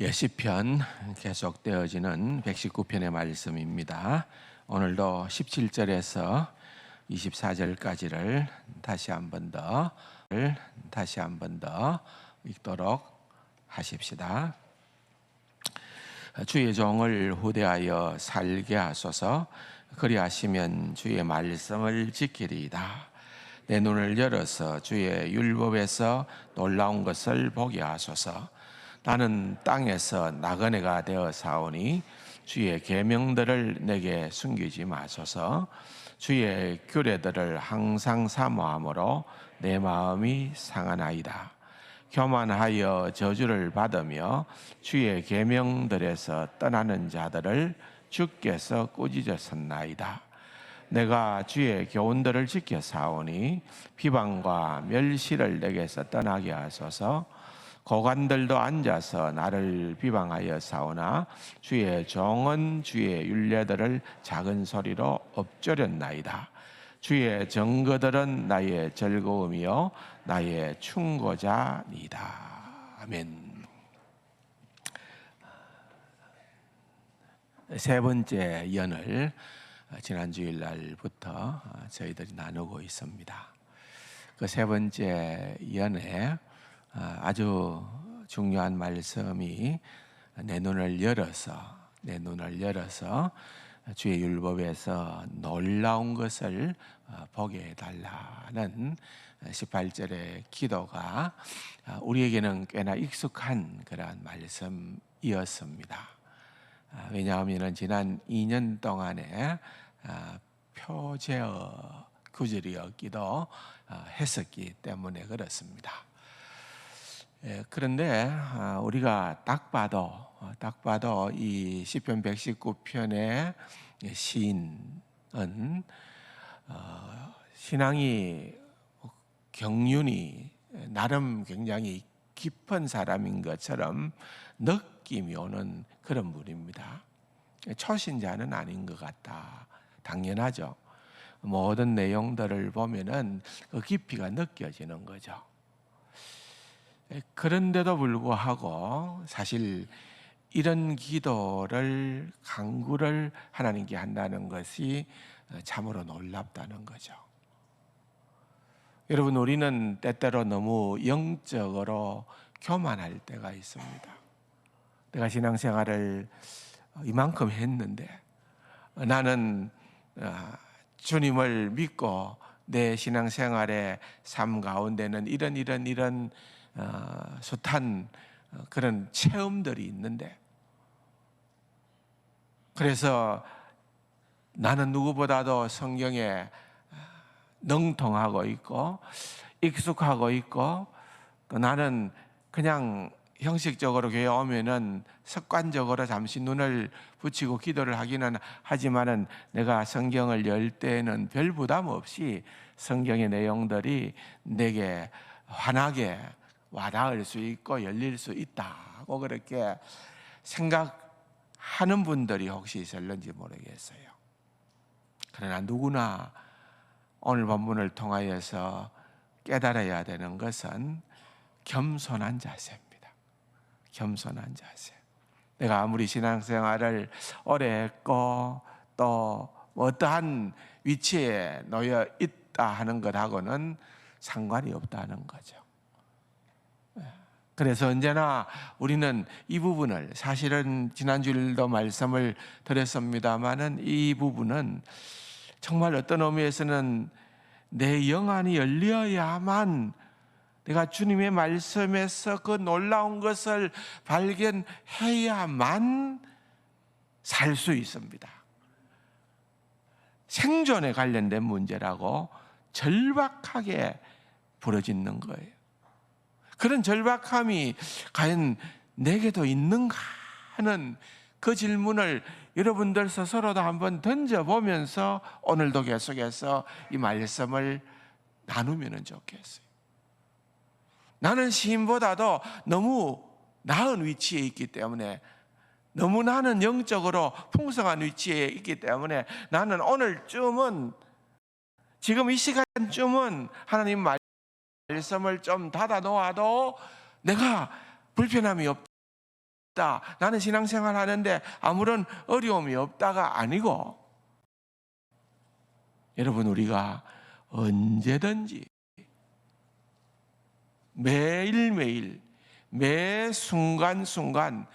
시편 계속되어지는 119편의 말씀입니다. 오늘도 17절에서 24절까지를 다시 한 번 더 읽도록 하십시다. 주의 종을 후대하여 살게 하소서. 그리하시면 주의 말씀을 지키리이다. 내 눈을 열어서 주의 율법에서 놀라운 것을 보게 하소서. 나는 땅에서 나그네가 되어 사오니 주의 계명들을 내게 숨기지 마소서. 주의 규례들을 항상 사모함으로 내 마음이 상하나이다. 교만하여 저주를 받으며 주의 계명들에서 떠나는 자들을 주께서 꾸짖으셨나이다. 내가 주의 교훈들을 지켜 사오니 비방과 멸시를 내게서 떠나게 하소서. 고관들도 앉아서 나를 비방하여 사오나 주의 종은 주의 율례들을 작은 소리로 엎조렸나이다. 주의 증거들은 나의 즐거움이요 나의 충고자니이다. 아멘. 세 번째 연을 지난 주일날부터 저희들이 나누고 있습니다. 그 세 번째 연에 아주 중요한 말씀이 내 눈을 열어서 주의 율법에서 놀라운 것을 보게 해달라는 18절의 기도가 우리에게는 꽤나 익숙한 그러한 말씀이었습니다. 왜냐하면 지난 2년 동안에 표제어 구절이었기도 했었기 때문에 그렇습니다. 그런데 우리가 딱 봐도 이 시편 119편의 시인은 신앙이 경륜이 나름 굉장히 깊은 사람인 것처럼 느낌이 오는 그런 분입니다. 초신자는 아닌 것 같다. 당연하죠. 모든 내용들을 보면은 그 깊이가 느껴지는 거죠. 그런데도 불구하고 사실 이런 기도를 간구를 하나님께 한다는 것이 참으로 놀랍다는 거죠. 여러분, 우리는 때때로 너무 영적으로 교만할 때가 있습니다. 내가 신앙생활을 이만큼 했는데 나는 주님을 믿고 내 신앙생활의 삶 가운데는 이런 숱한 그런 체험들이 있는데, 그래서 나는 누구보다도 성경에 능통하고 있고 익숙하고 있고, 또 나는 그냥 형식적으로 교회 오면은 습관적으로 잠시 눈을 붙이고 기도를 하기는 하지만은 내가 성경을 열 때에는 별 부담 없이 성경의 내용들이 내게 환하게 와닿을 수 있고 열릴 수 있다고 그렇게 생각하는 분들이 혹시 있을는지 모르겠어요. 그러나 누구나 오늘 본문을 통하여서 깨달아야 되는 것은 겸손한 자세입니다. 겸손한 자세. 내가 아무리 신앙생활을 오래 했고 또 어떠한 위치에 놓여 있다 하는 것하고는 상관이 없다는 거죠. 그래서 언제나 우리는 이 부분을, 사실은 지난주일도 말씀을 드렸습니다마는 이 부분은 정말 어떤 의미에서는 내 영안이 열려야만 내가 주님의 말씀에서 그 놀라운 것을 발견해야만 살 수 있습니다. 생존에 관련된 문제라고 절박하게 부러지는 거예요. 그런 절박함이 과연 내게도 있는가 하는 그 질문을 여러분들 스스로도 한번 던져보면서 오늘도 계속해서 이 말씀을 나누면 좋겠어요. 나는 시인보다도 너무 나은 위치에 있기 때문에, 너무 나는 영적으로 풍성한 위치에 있기 때문에 나는 오늘쯤은, 지금 이 시간쯤은 하나님 말씀을 좀 닫아 놓아도 내가 불편함이 없다. 나는 신앙생활 하는데 아무런 어려움이 없다가 아니고, 여러분, 우리가 언제든지 매일매일 매 순간순간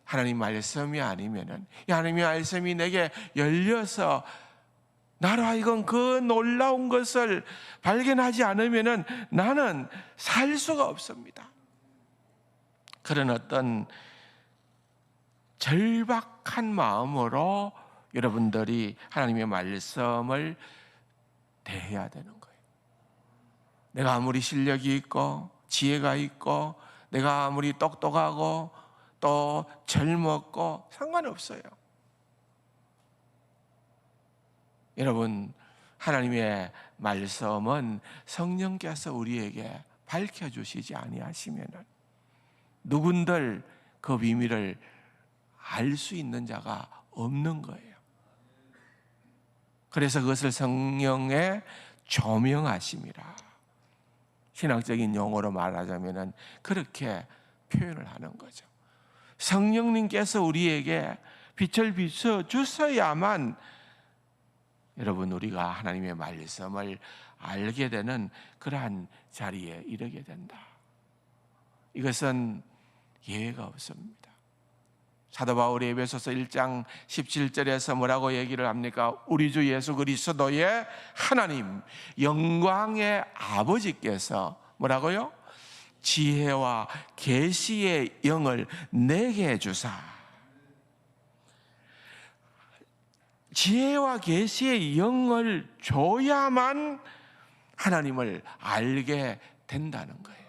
하나님 말씀이 아니면은, 하나님의 말씀이 내게 열려서 나로 하여금 그 놀라운 것을 발견하지 않으면은 나는 살 수가 없습니다. 그런 어떤 절박한 마음으로 여러분들이 하나님의 말씀을 대해야 되는 거예요. 내가 아무리 실력이 있고 지혜가 있고 내가 아무리 똑똑하고 또 젊었고 상관없어요. 여러분, 하나님의 말씀은 성령께서 우리에게 밝혀주시지 아니하시면은 누군들 그 비밀을 알 수 있는 자가 없는 거예요. 그래서 그것을 성령의 조명하심이라, 신학적인 용어로 말하자면은 그렇게 표현을 하는 거죠. 성령님께서 우리에게 빛을 비춰 주셔야만 여러분, 우리가 하나님의 말씀을 알게 되는 그러한 자리에 이르게 된다. 이것은 예외가 없습니다. 사도 바울이 에베소서 1장 17절에서 뭐라고 얘기를 합니까? 우리 주 예수 그리스도의 하나님 영광의 아버지께서 뭐라고요? 지혜와 계시의 영을 내게 주사. 지혜와 계시의 영을 줘야만 하나님을 알게 된다는 거예요.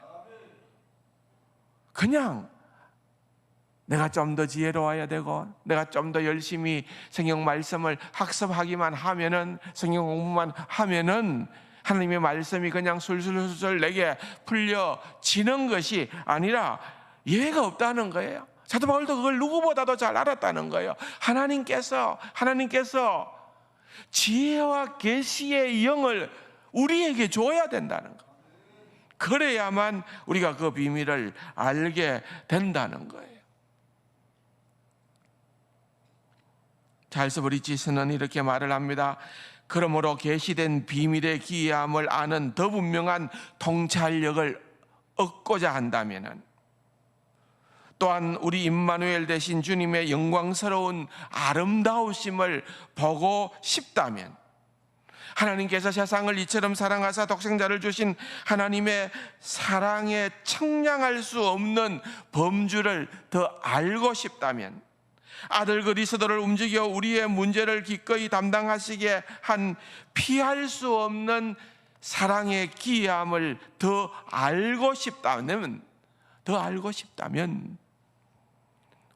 그냥 내가 좀 더 지혜로워야 되고 내가 좀 더 열심히 성경 말씀을 학습하기만 하면은, 성경 공부만 하면은 하나님의 말씀이 그냥 술술술 내게 풀려지는 것이 아니라 예외가 없다는 거예요. 사도 바울도 그걸 누구보다도 잘 알았다는 거예요. 하나님께서 지혜와 계시의 영을 우리에게 줘야 된다는 거예요. 그래야만 우리가 그 비밀을 알게 된다는 거예요. 찰스 브리지스는 이렇게 말을 합니다. 그러므로 계시된 비밀의 기이함을 아는 더 분명한 통찰력을 얻고자 한다면은, 또한 우리 임마누엘 되신 주님의 영광스러운 아름다우심을 보고 싶다면, 하나님께서 세상을 이처럼 사랑하사 독생자를 주신 하나님의 사랑에 청량할 수 없는 범주를 더 알고 싶다면, 아들 그리스도를 움직여 우리의 문제를 기꺼이 담당하시게 한 피할 수 없는 사랑의 기이함을 더 알고 싶다면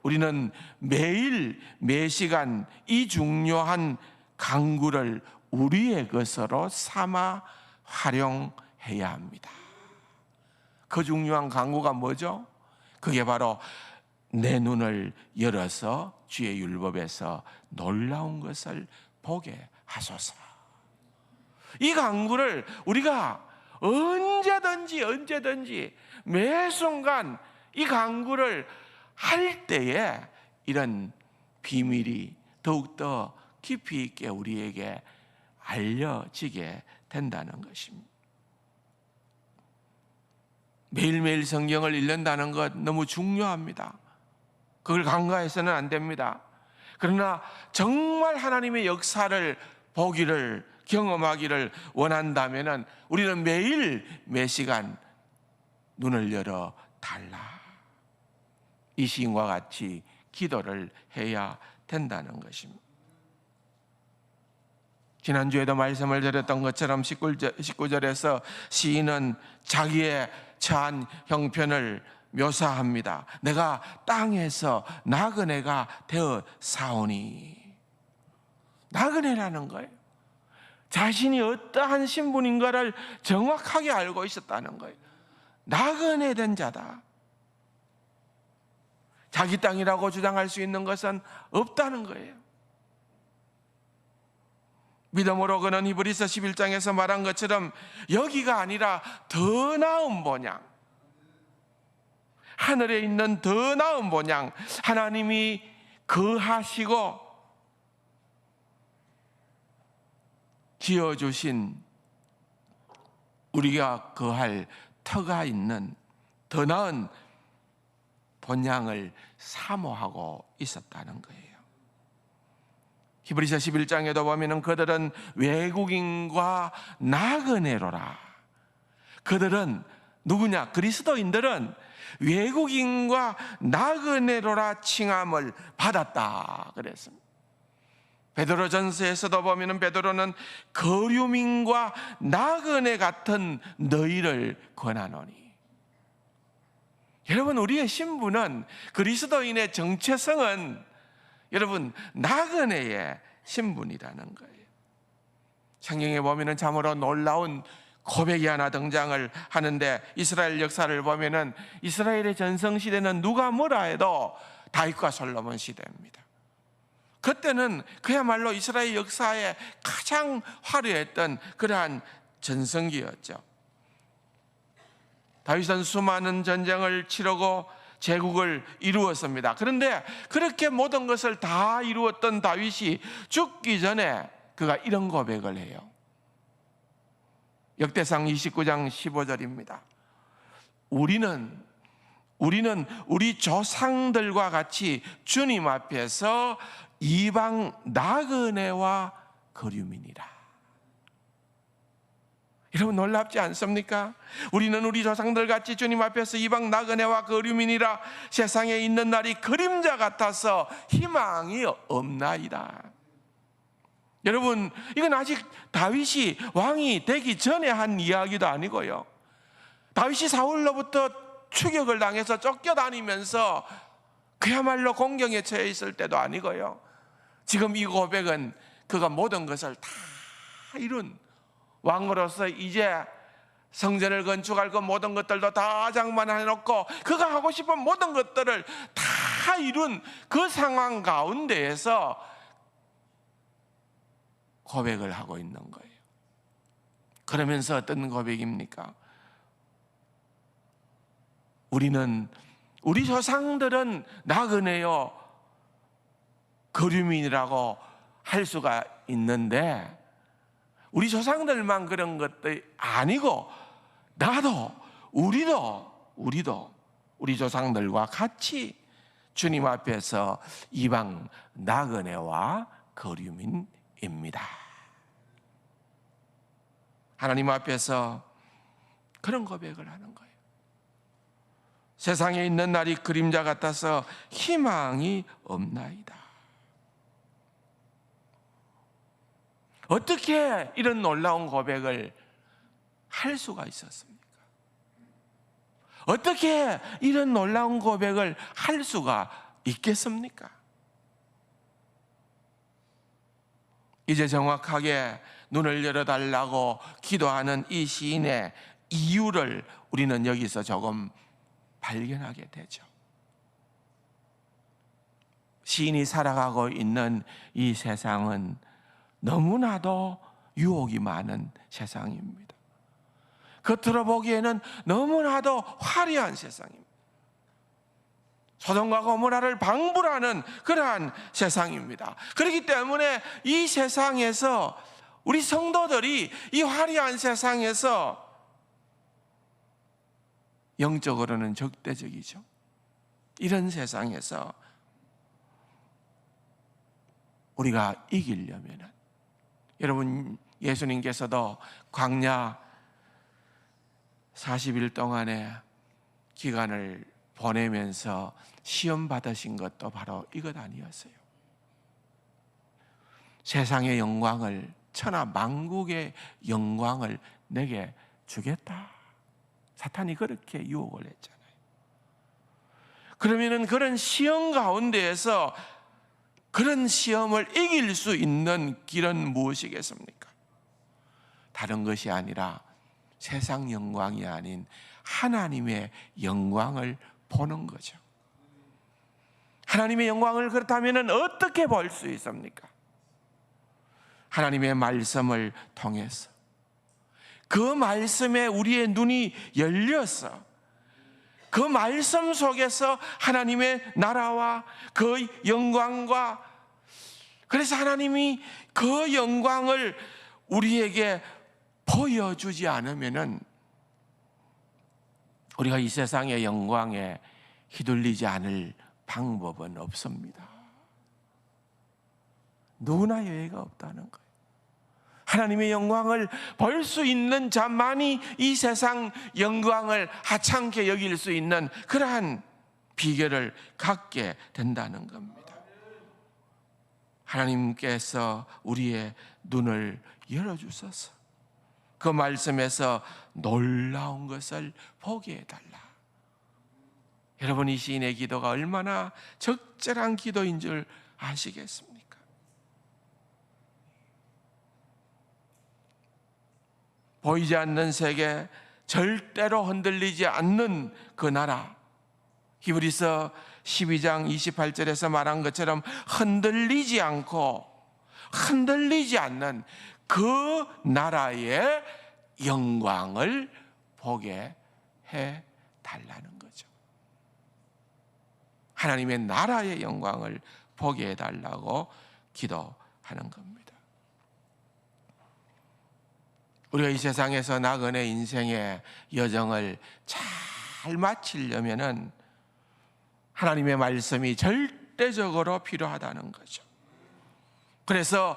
우리는 매일 매시간 이 중요한 강구를 우리의 것으로 삼아 활용해야 합니다. 그 중요한 강구가 뭐죠? 그게 바로 내 눈을 열어서 주의 율법에서 놀라운 것을 보게 하소서. 이 강구를 우리가 언제든지 매 순간 이 강구를 할 때에 이런 비밀이 더욱더 깊이 있게 우리에게 알려지게 된다는 것입니다. 매일매일 성경을 읽는다는 것 너무 중요합니다. 그걸 간과해서는 안 됩니다. 그러나 정말 하나님의 역사를 보기를, 경험하기를 원한다면 우리는 매일 매 시간 눈을 열어 달라, 이 시인과 같이 기도를 해야 된다는 것입니다. 지난주에도 말씀을 드렸던 것처럼 19절에서 시인은 자기의 처한 형편을 묘사합니다. 내가 땅에서 나그네가 되어 사오니. 나그네라는 거예요. 자신이 어떠한 신분인가를 정확하게 알고 있었다는 거예요. 나그네 된 자다. 자기 땅이라고 주장할 수 있는 것은 없다는 거예요. 믿음으로 그는 히브리서 11장에서 말한 것처럼 여기가 아니라 더 나은 본향, 하늘에 있는 더 나은 본향, 하나님이 거하시고 지어주신 우리가 거할 터가 있는 더 나은 본향을 사모하고 있었다는 거예요. 히브리서 11장에도 보면은 그들은 외국인과 나그네로라. 그들은 누구냐? 그리스도인들은 외국인과 나그네로라 칭함을 받았다 그랬습니다. 베드로전서에서도 보면은 베드로는 거류민과 나그네 같은 너희를 권하노니. 여러분, 우리의 신분은, 그리스도인의 정체성은 여러분 나그네의 신분이라는 거예요. 성경에 보면은 참으로 놀라운 고백이 하나 등장을 하는데, 이스라엘 역사를 보면은 이스라엘의 전성시대는 누가 뭐라 해도 다윗과 솔로몬 시대입니다. 그때는 그야말로 이스라엘 역사에 가장 화려했던 그러한 전성기였죠. 다윗은 수많은 전쟁을 치르고 제국을 이루었습니다. 그런데 그렇게 모든 것을 다 이루었던 다윗이 죽기 전에 그가 이런 고백을 해요. 역대상 29장 15절입니다. 우리는 우리 조상들과 같이 주님 앞에서 이방 나그네와 거류민이라. 여러분, 놀랍지 않습니까? 우리는 우리 조상들 같이 주님 앞에서 이방 나그네와 거류민이라. 세상에 있는 날이 그림자 같아서 희망이 없나이다. 여러분, 이건 아직 다윗이 왕이 되기 전에 한 이야기도 아니고요, 다윗이 사울로부터 추격을 당해서 쫓겨다니면서 그야말로 공경에 처해 있을 때도 아니고요, 지금 이 고백은 그가 모든 것을 다 이룬 왕으로서 이제 성전을 건축할 그 모든 것들도 다 장만해놓고 그가 하고 싶은 모든 것들을 다 이룬 그 상황 가운데에서 고백을 하고 있는 거예요. 그러면서 어떤 고백입니까? 우리 조상들은 나그네요 거류민이라고 할 수가 있는데, 우리 조상들만 그런 것도 아니고 나도 우리도 우리 조상들과 같이 주님 앞에서 이방 나그네와 거류민입니다. 하나님 앞에서 그런 고백을 하는 거예요. 세상에 있는 날이 그림자 같아서 희망이 없나이다. 어떻게 이런 놀라운 고백을 할 수가 있었습니까? 어떻게 이런 놀라운 고백을 할 수가 있겠습니까? 이제 정확하게 눈을 열어달라고 기도하는 이 시인의 이유를 우리는 여기서 조금 발견하게 되죠. 시인이 살아가고 있는 이 세상은 너무나도 유혹이 많은 세상입니다. 겉으로 보기에는 너무나도 화려한 세상입니다. 소돔과 고모라를 방불하는 그러한 세상입니다. 그렇기 때문에 이 세상에서 우리 성도들이 이 화려한 세상에서 영적으로는 적대적이죠. 이런 세상에서 우리가 이기려면, 여러분, 예수님께서도 광야 40일 동안의 기간을 보내면서 시험 받으신 것도 바로 이것 아니었어요. 세상의 영광을, 천하 만국의 영광을 내게 주겠다. 사탄이 그렇게 유혹을 했잖아요. 그러면은 그런 시험 가운데에서 그런 시험을 이길 수 있는 길은 무엇이겠습니까? 다른 것이 아니라 세상 영광이 아닌 하나님의 영광을 보는 거죠. 하나님의 영광을 그렇다면 어떻게 볼 수 있습니까? 하나님의 말씀을 통해서, 그 말씀에 우리의 눈이 열려서 그 말씀 속에서 하나님의 나라와 그 영광과, 그래서 하나님이 그 영광을 우리에게 보여주지 않으면은 우리가 이 세상의 영광에 휘둘리지 않을 방법은 없습니다. 누구나 여유가 없다는 거예요. 하나님의 영광을 볼 수 있는 자만이 이 세상 영광을 하찮게 여길 수 있는 그러한 비결을 갖게 된다는 겁니다. 하나님께서 우리의 눈을 열어주셔서 그 말씀에서 놀라운 것을 보게 해달라. 여러분, 이 시인의 기도가 얼마나 적절한 기도인 줄 아시겠습니까? 보이지 않는 세계, 절대로 흔들리지 않는 그 나라, 히브리서 12장 28절에서 말한 것처럼 흔들리지 않고 흔들리지 않는 그 나라의 영광을 보게 해달라는 거죠. 하나님의 나라의 영광을 보게 해달라고 기도하는 겁니다. 우리가 이 세상에서 나그네 인생의 여정을 잘 마치려면은 하나님의 말씀이 절대적으로 필요하다는 거죠. 그래서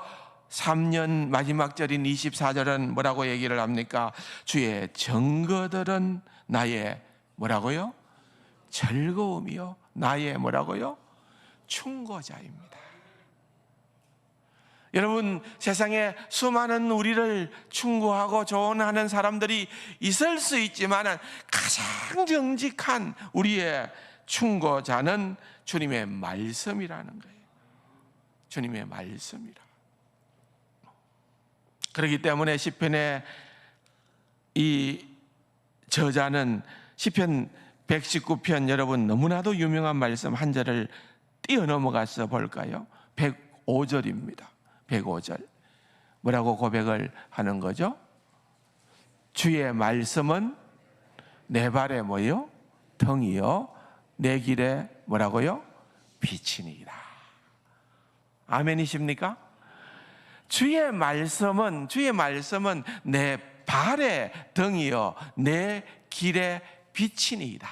3년 마지막 절인 24절은 뭐라고 얘기를 합니까? 주의 증거들은 나의 뭐라고요? 즐거움이요, 나의 뭐라고요? 충고자입니다. 여러분, 세상에 수많은 우리를 충고하고 조언하는 사람들이 있을 수 있지만 가장 정직한 우리의 충고자는 주님의 말씀이라는 거예요. 주님의 말씀이라. 그렇기 때문에 시편의 이 저자는 시편 119편, 여러분 너무나도 유명한 말씀 한 절을 뛰어넘어가서 볼까요? 105절입니다. 105절 뭐라고 고백을 하는 거죠? 주의 말씀은 내 발에 뭐요? 등이요, 내 길에 뭐라고요? 빛이니이다. 아멘이십니까? 주의 말씀은 내 발에 등이요, 내 길에 빛이니이다.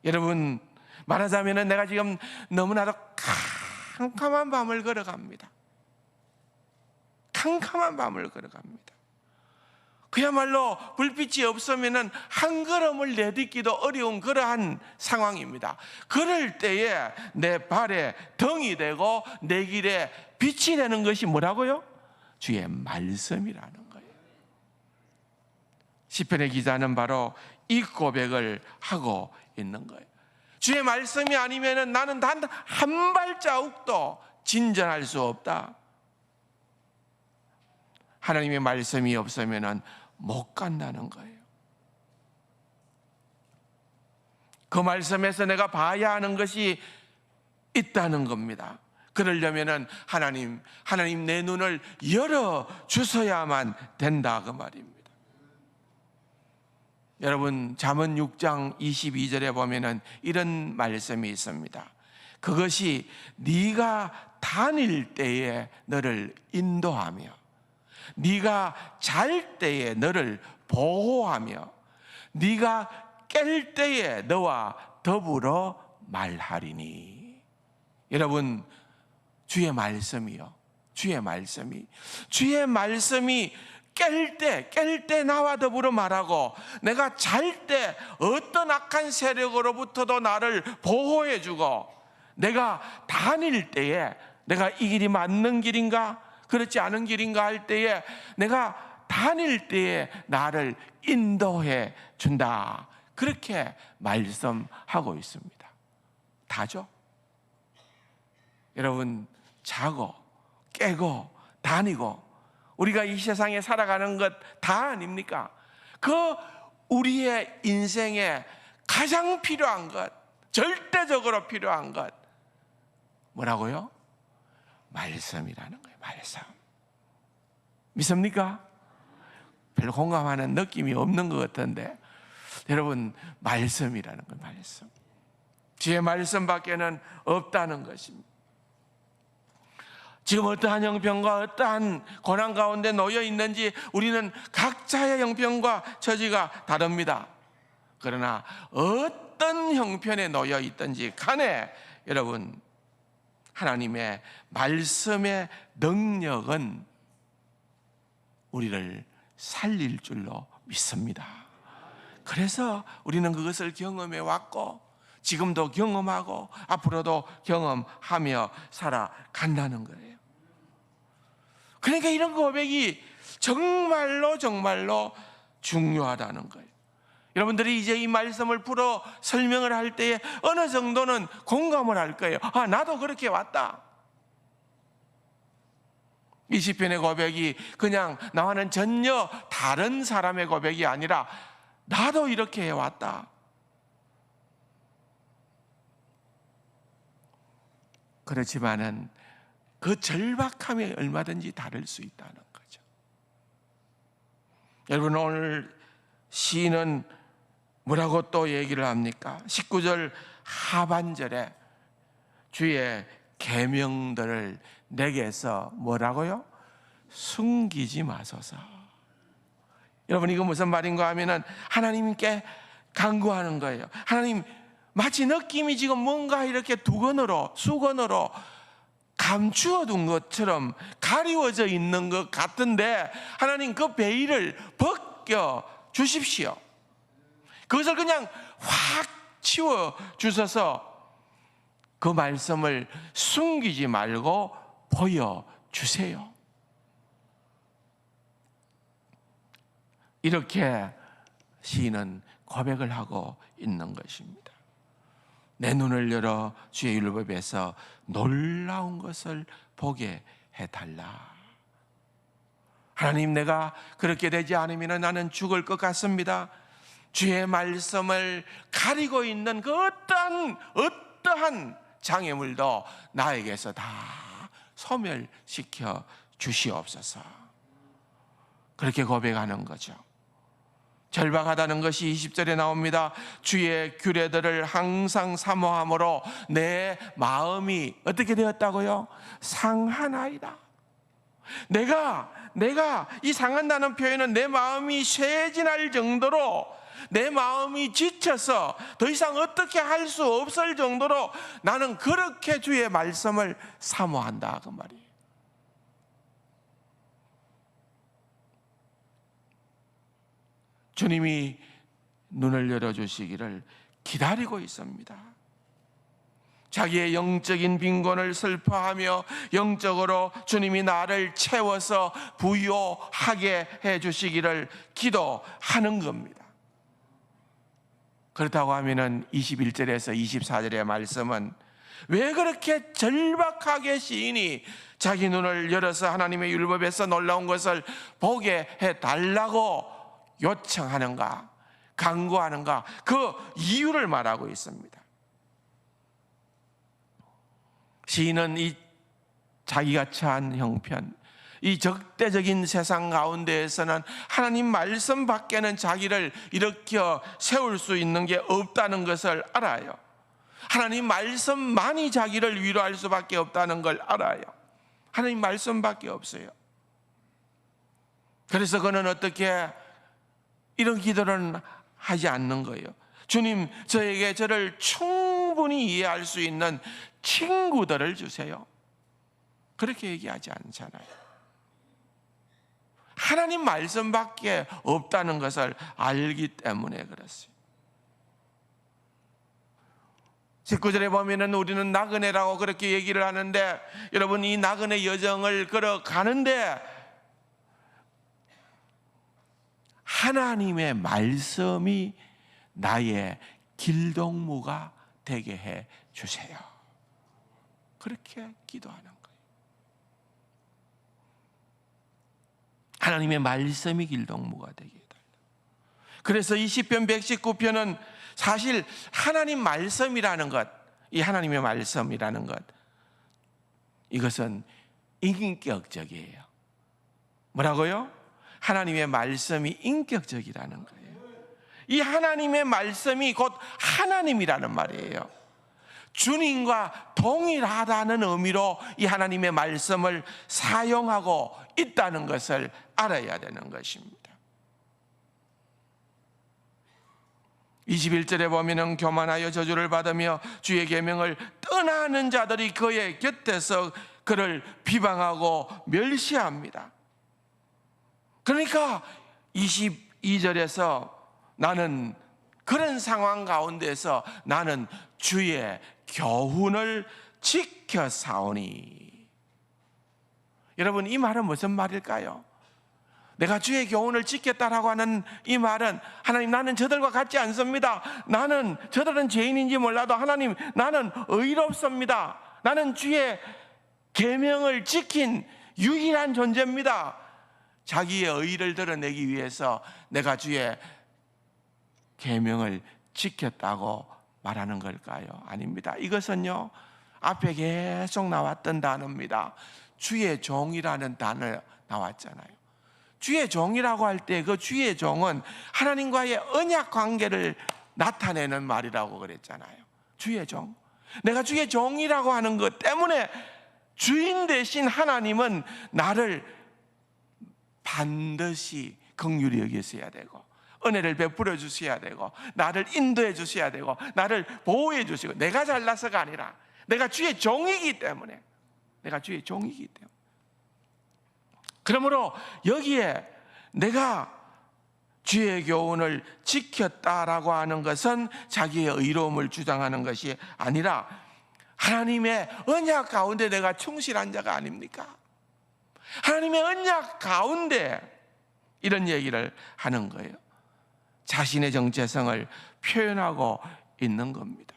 여러분, 말하자면 내가 지금 너무나도 캄캄한 밤을 걸어갑니다. 캄캄한 밤을 걸어갑니다. 그야말로 불빛이 없으면 한 걸음을 내딛기도 어려운 그러한 상황입니다. 그럴 때에 내 발에 등이 되고 내 길에 빛이 되는 것이 뭐라고요? 주의 말씀이라는 거예요. 시편의 기자는 바로 이 고백을 하고 있는 거예요. 주의 말씀이 아니면 나는 단 한 발자국도 진전할 수 없다. 하나님의 말씀이 없으면 못 간다는 거예요. 그 말씀에서 내가 봐야 하는 것이 있다는 겁니다. 그러려면 하나님 내 눈을 열어 주셔야만 된다, 그 말입니다. 여러분, 잠언 6장 22절에 보면은 이런 말씀이 있습니다. 그것이 네가 다닐 때에 너를 인도하며 네가 잘 때에 너를 보호하며 네가 깰 때에 너와 더불어 말하리니. 여러분, 주의 말씀이 깰 때 나와 더불어 말하고, 내가 잘 때 어떤 악한 세력으로부터도 나를 보호해 주고, 내가 다닐 때에 내가 이 길이 맞는 길인가 그렇지 않은 길인가 할 때에 내가 다닐 때에 나를 인도해 준다. 그렇게 말씀하고 있습니다. 다죠? 여러분, 자고 깨고 다니고 우리가 이 세상에 살아가는 것 다 아닙니까? 그 우리의 인생에 가장 필요한 것, 절대적으로 필요한 것 뭐라고요? 말씀이라는 거예요. 말씀. 믿습니까? 별로 공감하는 느낌이 없는 것 같은데, 여러분, 말씀이라는 건 말씀. 주의 말씀밖에는 없다는 것입니다. 지금 어떠한 형편과 어떠한 고난 가운데 놓여 있는지 우리는 각자의 형편과 처지가 다릅니다. 그러나 어떤 형편에 놓여 있든지 간에 여러분, 하나님의 말씀의 능력은 우리를 살릴 줄로 믿습니다. 그래서 우리는 그것을 경험해 왔고 지금도 경험하고 앞으로도 경험하며 살아간다는 거예요. 그러니까 이런 고백이 정말로 중요하다는 거예요. 여러분들이 이제 이 말씀을 풀어 설명을 할 때에 어느 정도는 공감을 할 거예요. 아, 나도 그렇게 왔다. 이 시편의 고백이 그냥 나와는 전혀 다른 사람의 고백이 아니라 나도 이렇게 해왔다. 그렇지만은 그 절박함이 얼마든지 다를 수 있다는 거죠. 여러분, 오늘 시인은 뭐라고 또 얘기를 합니까? 19절 하반절에 주의 계명들을 내게서 뭐라고요? 숨기지 마소서. 여러분, 이거 무슨 말인가 하면은 하나님께 간구하는 거예요. 하나님, 마치 느낌이 지금 뭔가 이렇게 수건으로 감추어 둔 것처럼 가리워져 있는 것 같은데 하나님, 그 베일을 벗겨 주십시오. 그것을 그냥 확 치워 주셔서 그 말씀을 숨기지 말고 보여주세요. 이렇게 시인은 고백을 하고 있는 것입니다. 내 눈을 열어 주의 율법에서 놀라운 것을 보게 해달라. 하나님, 내가 그렇게 되지 않으면 나는 죽을 것 같습니다. 주의 말씀을 가리고 있는 그 어떠한 장애물도 나에게서 다 소멸시켜 주시옵소서. 그렇게 고백하는 거죠. 절박하다는 것이 20절에 나옵니다. 주의 규례들을 항상 사모함으로 내 마음이 어떻게 되었다고요? 상하나이다. 내가 이 상한다는 표현은 내 마음이 쇠진할 정도로, 내 마음이 지쳐서 더 이상 어떻게 할 수 없을 정도로 나는 그렇게 주의 말씀을 사모한다, 그 말이에요. 주님이 눈을 열어주시기를 기다리고 있습니다. 자기의 영적인 빈곤을 슬퍼하며 영적으로 주님이 나를 채워서 부유하게 해주시기를 기도하는 겁니다. 그렇다고 하면은 21절에서 24절의 말씀은 왜 그렇게 절박하게 시인이 자기 눈을 열어서 하나님의 율법에서 놀라운 것을 보게 해달라고 요청하는가, 간구하는가, 그 이유를 말하고 있습니다. 시인은 이 자기가 처한 형편, 이 적대적인 세상 가운데에서는 하나님 말씀 밖에는 자기를 일으켜 세울 수 있는 게 없다는 것을 알아요. 하나님 말씀만이 자기를 위로할 수밖에 없다는 걸 알아요. 하나님 말씀밖에 없어요. 그래서 그는 어떻게 이런 기도를 하지 않는 거예요. 주님, 저에게 저를 충분히 이해할 수 있는 친구들을 주세요. 그렇게 얘기하지 않잖아요. 하나님 말씀밖에 없다는 것을 알기 때문에 그렇습니다. 19절에 보면은 우리는 나그네라고 그렇게 얘기를 하는데, 여러분, 이 나그네 여정을 걸어가는데 하나님의 말씀이 나의 길동무가 되게 해 주세요. 그렇게 기도하는 거예요. 하나님의 말씀이 길동무가 되게 해달라. 그래서 이 시편 119편은 사실 하나님 말씀이라는 것, 이 하나님의 말씀이라는 것, 이것은 인격적이에요. 뭐라고요? 하나님의 말씀이 인격적이라는 거예요. 이 하나님의 말씀이 곧 하나님이라는 말이에요. 주님과 동일하다는 의미로 이 하나님의 말씀을 사용하고 있다는 것을 알아야 되는 것입니다. 21절에 보면은 교만하여 저주를 받으며 주의 계명을 떠나는 자들이 그의 곁에서 그를 비방하고 멸시합니다. 그러니까 22절에서 나는 그런 상황 가운데서 나는 주의 교훈을 지켜사오니. 여러분, 이 말은 무슨 말일까요? 내가 주의 교훈을 지켰다라고 하는 이 말은, 하나님, 나는 저들과 같지 않습니다. 나는, 저들은 죄인인지 몰라도 하나님, 나는 의롭습니다. 나는 주의 계명을 지킨 유일한 존재입니다. 자기의 의를 드러내기 위해서 내가 주의 계명을 지켰다고 말하는 걸까요? 아닙니다. 이것은요, 앞에 계속 나왔던 단어입니다. 주의 종이라는 단어 나왔잖아요. 주의 종이라고 할 때 그 주의 종은 하나님과의 언약 관계를 나타내는 말이라고 그랬잖아요. 주의 종. 내가 주의 종이라고 하는 것 때문에 주인 대신 하나님은 나를 반드시 긍휼히 여기셔야 되고, 은혜를 베풀어 주셔야 되고, 나를 인도해 주셔야 되고, 나를 보호해 주시고, 내가 잘나서가 아니라 내가 주의 종이기 때문에, 내가 주의 종이기 때문에. 그러므로 여기에 내가 주의 교훈을 지켰다라고 하는 것은 자기의 의로움을 주장하는 것이 아니라 하나님의 언약 가운데 내가 충실한 자가 아닙니까? 하나님의 언약 가운데 이런 얘기를 하는 거예요. 자신의 정체성을 표현하고 있는 겁니다.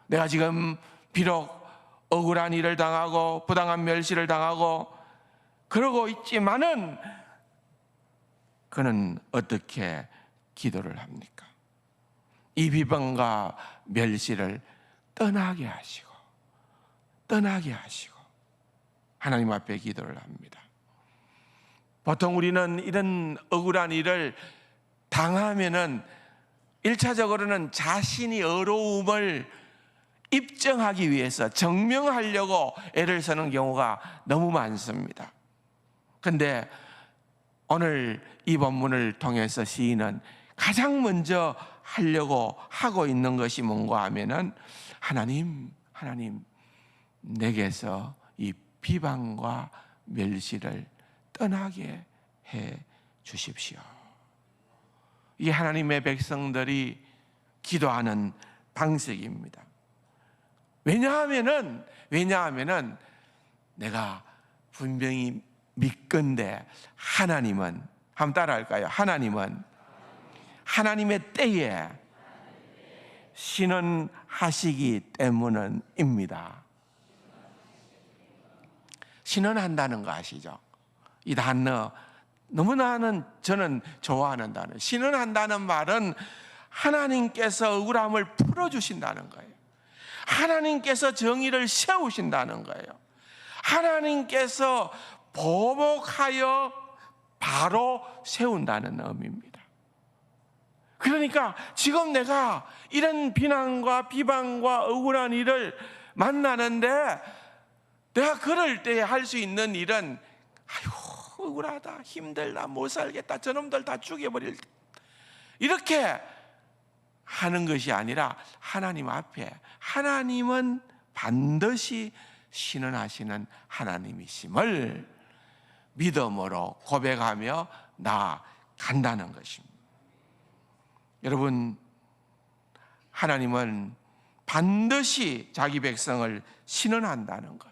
내가 지금 비록 억울한 일을 당하고 부당한 멸시를 당하고 그러고 있지만은 그는 어떻게 기도를 합니까? 이 비방과 멸시를 떠나게 하시고 하나님 앞에 기도를 합니다. 보통 우리는 이런 억울한 일을 당하면은 1차적으로는 자신이 어려움을 입증하기 위해서 증명하려고 애를 쓰는 경우가 너무 많습니다. 근데 오늘 이 본문을 통해서 시인은 가장 먼저 하려고 하고 있는 것이 뭔가 하면은 하나님, 내게서 이 비방과 멸시를 떠나게 해 주십시오. 이 하나님의 백성들이 기도하는 방식입니다. 왜냐하면은 내가 분명히 믿건대 하나님은, 한번 따라할까요? 하나님은 하나님의 때에 신원하시기 때문입니다. 신원한다는 거 아시죠? 이 단어 너무나는 저는 좋아하는 단어. 신원한다는 말은 하나님께서 억울함을 풀어주신다는 거예요. 하나님께서 정의를 세우신다는 거예요. 하나님께서 보복하여 바로 세운다는 의미입니다. 그러니까 지금 내가 이런 비난과 비방과 억울한 일을 만나는데 내가 그럴 때 할 수 있는 일은 아이고 억울하다, 힘들다, 못 살겠다, 저놈들 다 죽여버릴 때, 이렇게 하는 것이 아니라 하나님 앞에, 하나님은 반드시 신원하시는 하나님이심을 믿음으로 고백하며 나아간다는 것입니다. 여러분, 하나님은 반드시 자기 백성을 신원한다는 것,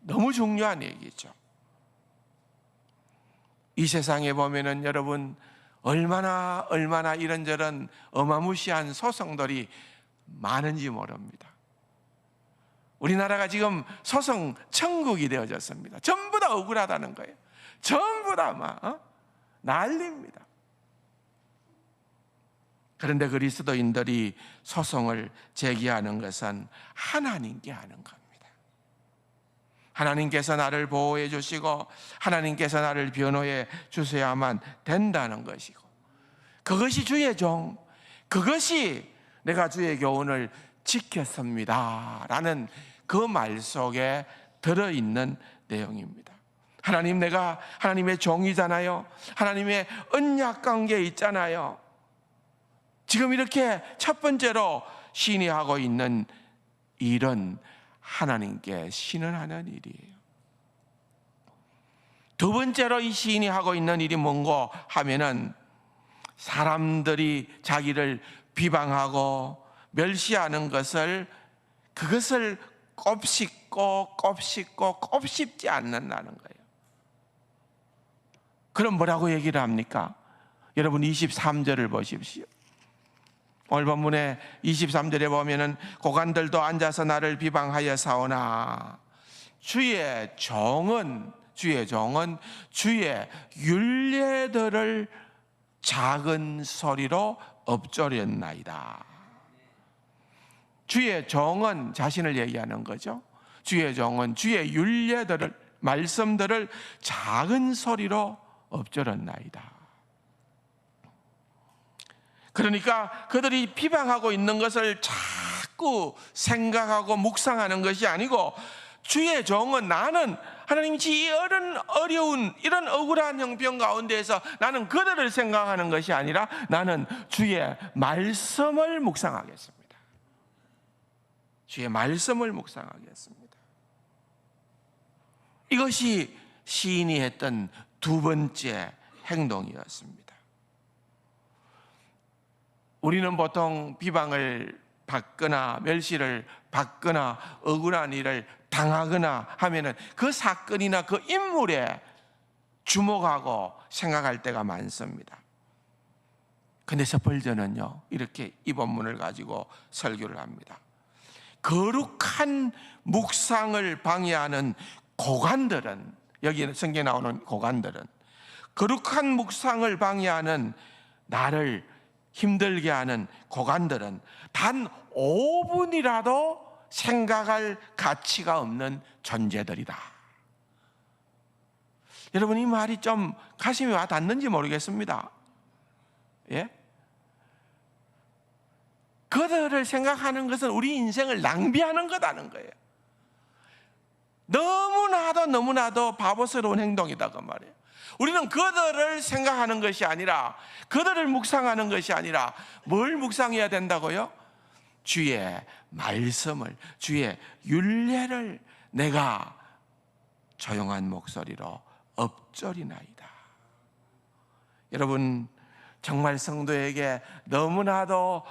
너무 중요한 얘기죠. 이 세상에 보면은 여러분 얼마나 이런저런 어마무시한 소송들이 많은지 모릅니다. 우리나라가 지금 소송 천국이 되어졌습니다. 전부 다 억울하다는 거예요. 전부 다 막 난리입니다. 그런데 그리스도인들이 소송을 제기하는 것은 하나님께 하는 겁니다. 하나님께서 나를 보호해 주시고 하나님께서 나를 변호해 주셔야만 된다는 것이고, 그것이 주의 종, 그것이 내가 주의 교훈을 지켰습니다 라는 그 말 속에 들어있는 내용입니다. 하나님, 내가 하나님의 종이잖아요. 하나님의 언약 관계에 있잖아요. 지금 이렇게 첫 번째로 시인이 하고 있는 일은 하나님께 신원하는 일이에요. 두 번째로 이 시인이 하고 있는 일이 뭔고 하면은 사람들이 자기를 비방하고 멸시하는 그것을 곱씹고 곱씹지 않는다는 거예요. 그럼 뭐라고 얘기를 합니까? 여러분 23절을 보십시오. 오늘 본문에 23절에 보면은 고관들도 앉아서 나를 비방하여 사오나 주의 종은 주의 율례들을 작은 소리로 엎조렸나이다. 주의 종은 자신을 얘기하는 거죠. 주의 종은 주의 율례들을, 말씀들을 작은 소리로 엎조렸나이다. 그러니까 그들이 비방하고 있는 것을 자꾸 생각하고 묵상하는 것이 아니고, 주의 종은 나는 하나님이 이 어려운 이런 억울한 형편 가운데에서 나는 그들을 생각하는 것이 아니라 나는 주의 말씀을 묵상하겠습니다. 주의 말씀을 묵상하겠습니다. 이것이 시인이 했던 두 번째 행동이었습니다. 우리는 보통 비방을 받거나 멸시를 받거나 억울한 일을 당하거나 하면은 그 사건이나 그 인물에 주목하고 생각할 때가 많습니다. 근데 스펄전은요, 이렇게 이 본문을 가지고 설교를 합니다. 거룩한 묵상을 방해하는 고관들은, 여기 성경에 나오는 고관들은, 거룩한 묵상을 방해하는, 나를 힘들게 하는 고관들은 단 5분이라도 생각할 가치가 없는 존재들이다. 여러분, 이 말이 좀 가슴에 와 닿는지 모르겠습니다. 예? 그들을 생각하는 것은 우리 인생을 낭비하는 거다는 거예요. 너무나도 바보스러운 행동이다 그 말이에요. 우리는 그들을 생각하는 것이 아니라, 그들을 묵상하는 것이 아니라 뭘 묵상해야 된다고요? 주의 말씀을, 주의 율례를 내가 조용한 목소리로 엎조리나이다. 여러분, 정말 성도에게 너무나도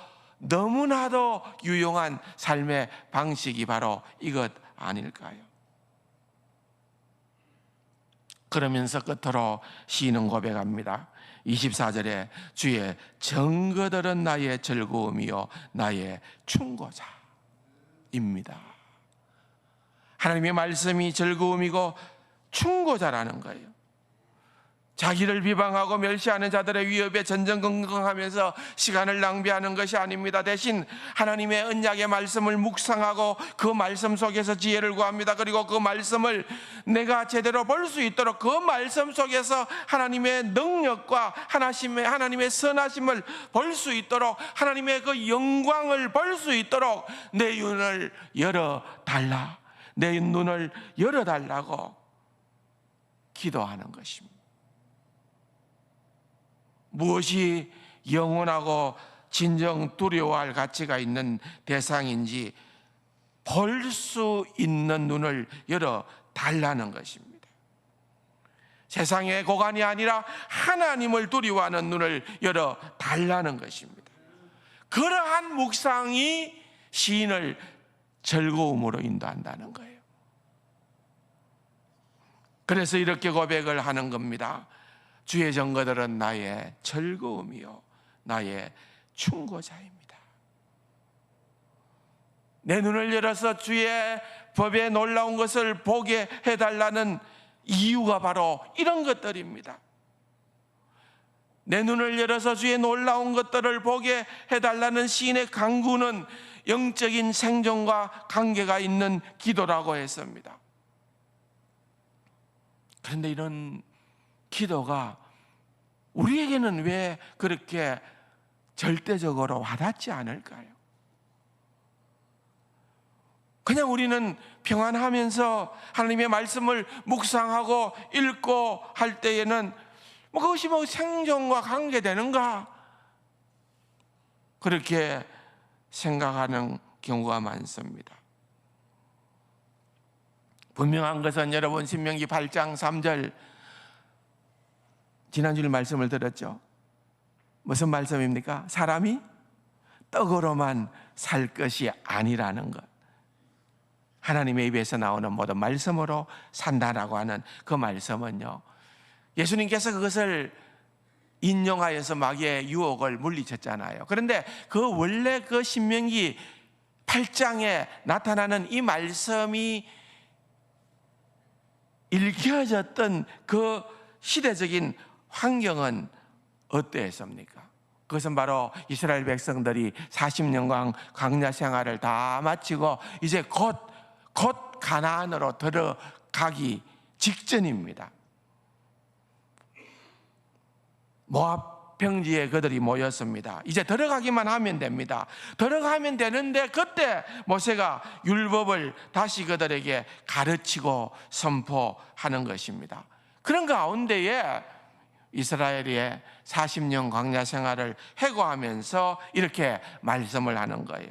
유용한 삶의 방식이 바로 이것 아닐까요? 그러면서 끝으로 시인은 고백합니다. 24절에 주의 증거들은 나의 즐거움이요 나의 충고자입니다. 하나님의 말씀이 즐거움이고 충고자라는 거예요. 자기를 비방하고 멸시하는 자들의 위협에 전전긍긍하면서 시간을 낭비하는 것이 아닙니다. 대신 하나님의 언약의 말씀을 묵상하고 그 말씀 속에서 지혜를 구합니다. 그리고 그 말씀을 내가 제대로 볼 수 있도록 그 말씀 속에서 하나님의 능력과 하나님의 선하심을 볼 수 있도록, 하나님의 그 영광을 볼 수 있도록 내 눈을 열어달라고 기도하는 것입니다. 무엇이 영원하고 진정 두려워할 가치가 있는 대상인지 볼 수 있는 눈을 열어 달라는 것입니다. 세상의 고관이 아니라 하나님을 두려워하는 눈을 열어 달라는 것입니다. 그러한 묵상이 시인을 즐거움으로 인도한다는 거예요. 그래서 이렇게 고백을 하는 겁니다. 주의 증거들은 나의 즐거움이요 나의 충고자입니다. 내 눈을 열어서 주의 법에 놀라운 것을 보게 해달라는 이유가 바로 이런 것들입니다. 내 눈을 열어서 주의 놀라운 것들을 보게 해달라는 시인의 간구는 영적인 생존과 관계가 있는 기도라고 했습니다. 그런데 이런 기도가 우리에게는 왜 그렇게 절대적으로 와닿지 않을까요? 그냥 우리는 평안하면서 하나님의 말씀을 묵상하고 읽고 할 때에는 그것이 생존과 관계되는가? 그렇게 생각하는 경우가 많습니다. 분명한 것은 여러분 신명기 8장 3절 지난주에 말씀을 들었죠. 무슨 말씀입니까? 사람이 떡으로만 살 것이 아니라는 것. 하나님의 입에서 나오는 모든 말씀으로 산다라고 하는 그 말씀은요, 예수님께서 그것을 인용하여서 마귀의 유혹을 물리쳤잖아요. 그런데 그 원래 그 신명기 8장에 나타나는 이 말씀이 읽혀졌던 그 시대적인 환경은 어땠습니까? 그것은 바로 이스라엘 백성들이 40년간 광야 생활을 다 마치고 이제 곧 가나안으로 들어가기 직전입니다. 모압 평지에 그들이 모였습니다. 이제 들어가기만 하면 됩니다. 들어가면 되는데 그때 모세가 율법을 다시 그들에게 가르치고 선포하는 것입니다. 그런 가운데에 이스라엘의 40년 광야 생활을 해고하면서 이렇게 말씀을 하는 거예요.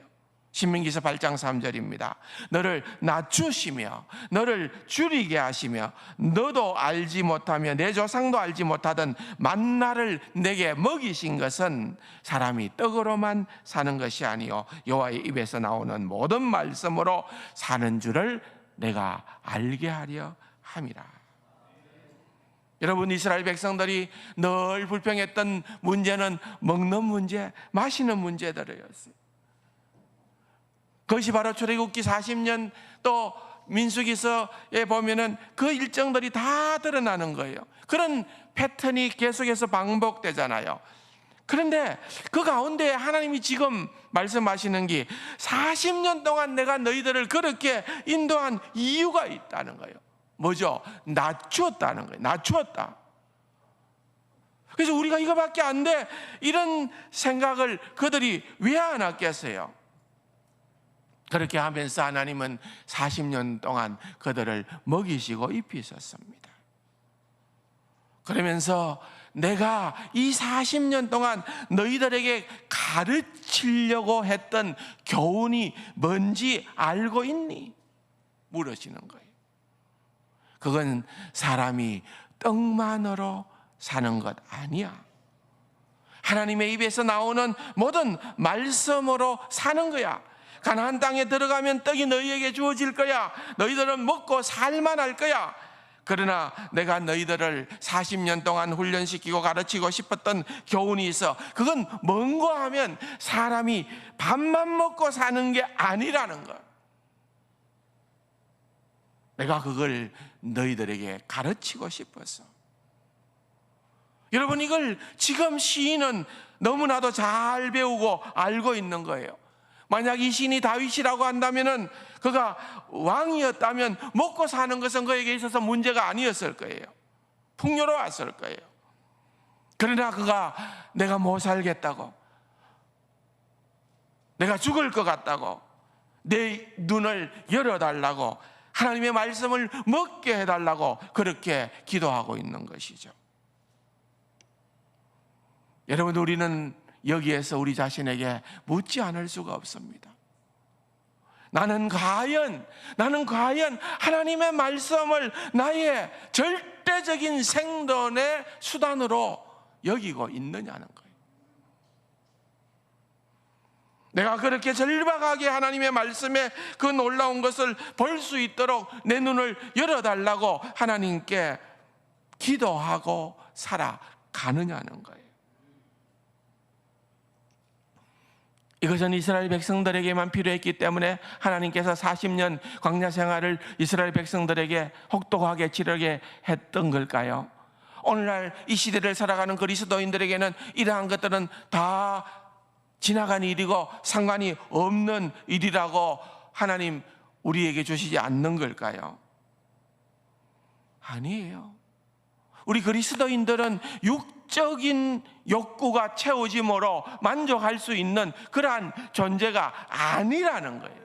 신명기서 8장 3절입니다. 너를 낮추시며 너를 줄이게 하시며 너도 알지 못하며 내 조상도 알지 못하던 만나를 내게 먹이신 것은 사람이 떡으로만 사는 것이 아니요 여호와의 입에서 나오는 모든 말씀으로 사는 줄을 내가 알게 하려 함이라. 여러분, 이스라엘 백성들이 늘 불평했던 문제는 먹는 문제, 마시는 문제들이었어요. 그것이 바로 출애굽기 40년 또 민수기서에 보면은 그 일정들이 다 드러나는 거예요. 그런 패턴이 계속해서 반복되잖아요. 그런데 그 가운데 하나님이 지금 말씀하시는 게 40년 동안 내가 너희들을 그렇게 인도한 이유가 있다는 거예요. 뭐죠? 낮추었다는 거예요. 낮추었다. 그래서 우리가 이거밖에 안 돼, 이런 생각을 그들이 왜 안 했겠어요? 그렇게 하면서 하나님은 40년 동안 그들을 먹이시고 입히셨습니다. 그러면서 내가 이 40년 동안 너희들에게 가르치려고 했던 교훈이 뭔지 알고 있니? 물으시는 거예요. 그건 사람이 떡만으로 사는 것 아니야. 하나님의 입에서 나오는 모든 말씀으로 사는 거야. 가나안 땅에 들어가면 떡이 너희에게 주어질 거야. 너희들은 먹고 살만할 거야. 그러나 내가 너희들을 40년 동안 훈련시키고 가르치고 싶었던 교훈이 있어. 그건 뭔가 하면 사람이 밥만 먹고 사는 게 아니라는 것. 내가 그걸 너희들에게 가르치고 싶었어. 여러분, 이걸 지금 시인은 너무나도 잘 배우고 알고 있는 거예요. 만약 이 시인이 다윗이라고 한다면은, 그가 왕이었다면 먹고 사는 것은 그에게 있어서 문제가 아니었을 거예요. 풍요로웠을 거예요. 그러나 그가 내가 못 살겠다고, 내가 죽을 것 같다고, 내 눈을 열어달라고, 하나님의 말씀을 먹게 해달라고 그렇게 기도하고 있는 것이죠. 여러분, 우리는 여기에서 우리 자신에게 묻지 않을 수가 없습니다. 나는 과연 하나님의 말씀을 나의 절대적인 생존의 수단으로 여기고 있느냐는 거예요. 내가 그렇게 절박하게 하나님의 말씀에 그 놀라운 것을 볼 수 있도록 내 눈을 열어달라고 하나님께 기도하고 살아가느냐는 거예요. 이것은 이스라엘 백성들에게만 필요했기 때문에 하나님께서 40년 광야 생활을 이스라엘 백성들에게 혹독하게 치르게 했던 걸까요? 오늘날 이 시대를 살아가는 그리스도인들에게는 이러한 것들은 다 지나간 일이고 상관이 없는 일이라고 하나님 우리에게 주시지 않는 걸까요? 아니에요. 우리 그리스도인들은 육적인 욕구가 채워짐으로 만족할 수 있는 그러한 존재가 아니라는 거예요.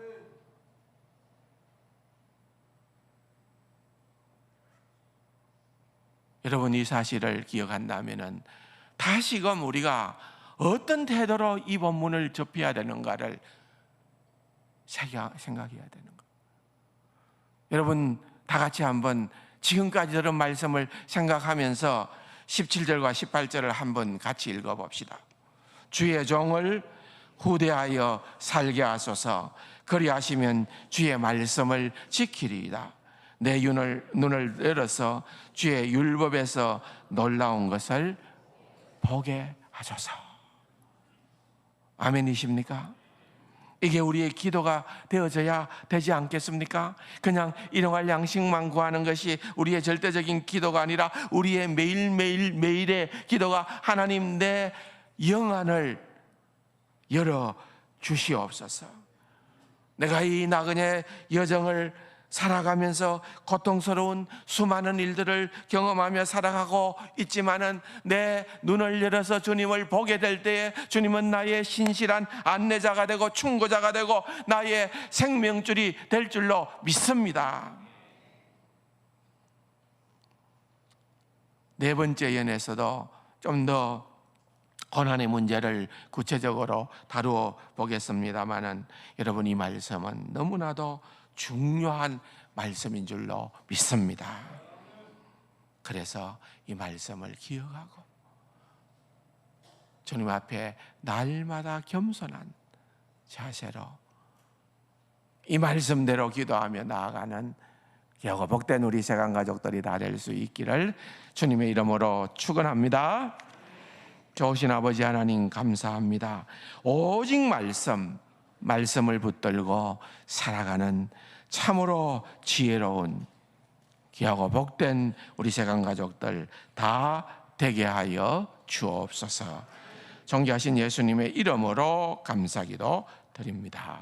여러분, 이 사실을 기억한다면 다시금 우리가 어떤 태도로 이 본문을 접해야 되는가를 생각해야 되는 거예요. 여러분, 다 같이 한번 지금까지 들은 말씀을 생각하면서 17절과 18절을 한번 같이 읽어봅시다. 주의 종을 후대하여 살게 하소서. 그리하시면 주의 말씀을 지키리이다. 내 눈을 열어서 주의 율법에서 놀라운 것을 보게 하소서. 아멘이십니까? 이게 우리의 기도가 되어져야 되지 않겠습니까? 그냥 일용할 양식만 구하는 것이 우리의 절대적인 기도가 아니라 우리의 매일의 기도가 하나님, 내 영안을 열어 주시옵소서. 내가 이 나그네 여정을 살아가면서 고통스러운 수많은 일들을 경험하며 살아가고 있지만은 내 눈을 열어서 주님을 보게 될 때에 주님은 나의 신실한 안내자가 되고 충고자가 되고 나의 생명줄이 될 줄로 믿습니다. 네 번째 연에서도 좀 더 고난의 문제를 구체적으로 다루어 보겠습니다만은 여러분, 이 말씀은 너무나도 중요한 말씀인 줄로 믿습니다. 그래서 이 말씀을 기억하고 주님 앞에 날마다 겸손한 자세로 이 말씀대로 기도하며 나아가는 여호 복된 우리 세간 가족들이 다 될 수 있기를 주님의 이름으로 축원합니다. 좋으신 아버지 하나님, 감사합니다. 오직 말씀을 붙들고 살아가는 참으로 지혜로운 귀하고 복된 우리 세간 가족들 다 되게 하여 주옵소서. 존귀하신 예수님의 이름으로 감사기도 드립니다.